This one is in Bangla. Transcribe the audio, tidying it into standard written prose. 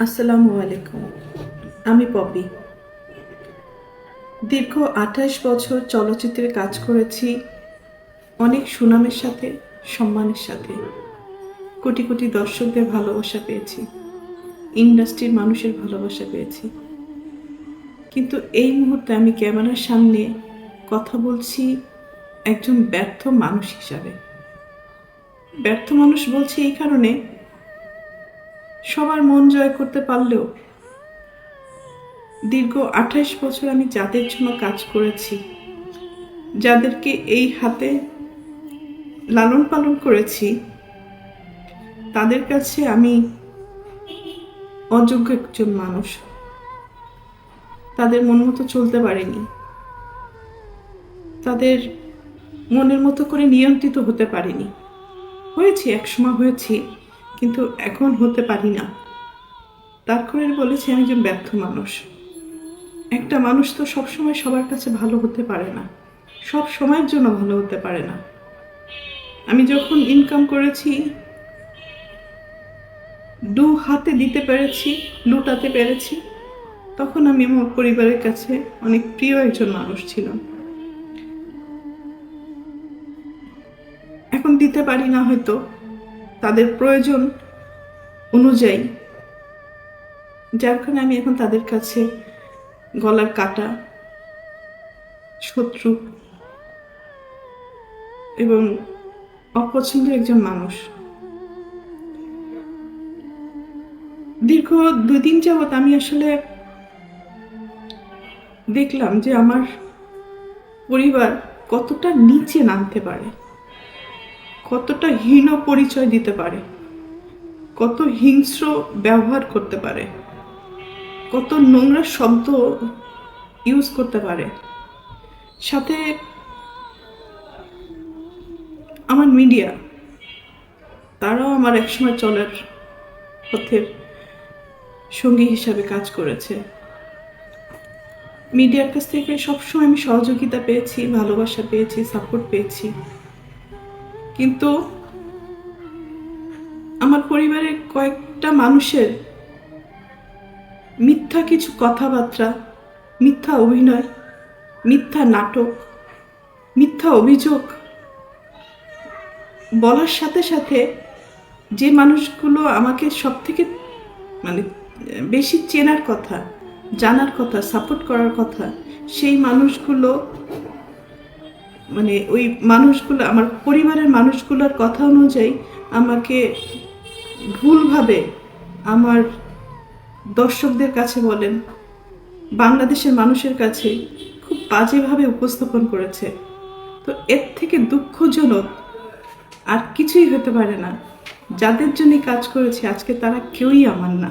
আসসালামু আলাইকুম। আমি পপি। দীর্ঘ ২৮ বছর চলচ্চিত্রে কাজ করেছি, অনেক সুনামের সাথে, সম্মানের সাথে। কোটি কোটি দর্শকদের ভালোবাসা পেয়েছি, ইন্ডাস্ট্রির মানুষের ভালোবাসা পেয়েছি। কিন্তু এই মুহূর্তে আমি ক্যামেরার সামনে কথা বলছি একজন ব্যর্থ মানুষ হিসাবে। ব্যর্থ মানুষ বলছি এই কারণে, সবার মন জয় করতে পারলেও দীর্ঘ ২৮ বছর আমি যাদের জন্য কাজ করেছি, যাদেরকে এই হাতে লালন পালন করেছি, তাদের কাছে আমি অযোগ্য একজন মানুষ। তাদের মন মতো চলতে পারিনি, তাদের মনের মতো করে নিয়ন্ত্রিত হতে পারিনি। হয়েছি, একসময় হয়েছি, কিন্তু এখন হতে পারি না। তার করে বলেছি আমি একজন ব্যর্থ মানুষ। একটা মানুষ তো সবসময় সবার কাছে ভালো হতে পারে না, সব সময়ের জন্য ভালো হতে পারে না। আমি যখন ইনকাম করেছি, দু হাতে দিতে পেরেছি, লুটাতে পেরেছি, তখন আমি আমার পরিবারের কাছে অনেক প্রিয় একজন মানুষ ছিলাম। এখন দিতে পারি না, হয়তো তাদের প্রয়োজন অনুযায়ী, যার কারণে আমি এখন তাদের কাছে গলার কাটা, শত্রু এবং অপছন্দের একজন মানুষ। দীর্ঘ 2 দিন যাবৎ আমি আসলে দেখলাম যে আমার পরিবার কতটা নিচে নামতে পারে, কতটা হীন পরিচয় দিতে পারে, কত হিংস্র ব্যবহার করতে পারে, কত নোংরা শব্দ ইউজ করতে পারে। সাথে আমার মিডিয়া, তারাও আমার একসময় চলার পথের সঙ্গী হিসাবে কাজ করেছে। মিডিয়ার কাছ থেকে সবসময় আমি সহযোগিতা পেয়েছি, ভালোবাসা পেয়েছি, সাপোর্ট পেয়েছি। কিন্তু আমার পরিবারের কয়েকটা মানুষের মিথ্যা কিছু কথাবার্তা, মিথ্যা অভিনয়, মিথ্যা নাটক, মিথ্যা অভিযোগ বলার সাথে সাথে যে মানুষগুলো আমাকে সব থেকে বেশি চেনার কথা, জানার কথা, সাপোর্ট করার কথা, সেই মানুষগুলো ওই মানুষগুলো আমার পরিবারের মানুষগুলোর কথা অনুযায়ী আমাকে ভুলভাবে আমার দর্শকদের কাছে বলেন, বাংলাদেশের মানুষের কাছে খুব বাজেভাবে উপস্থাপন করেছে। তো এর থেকে দুঃখজনক আর কিছুই হতে পারে না। যাদের জন্য কাজ করেছি আজকে তারা কেউই আমার না।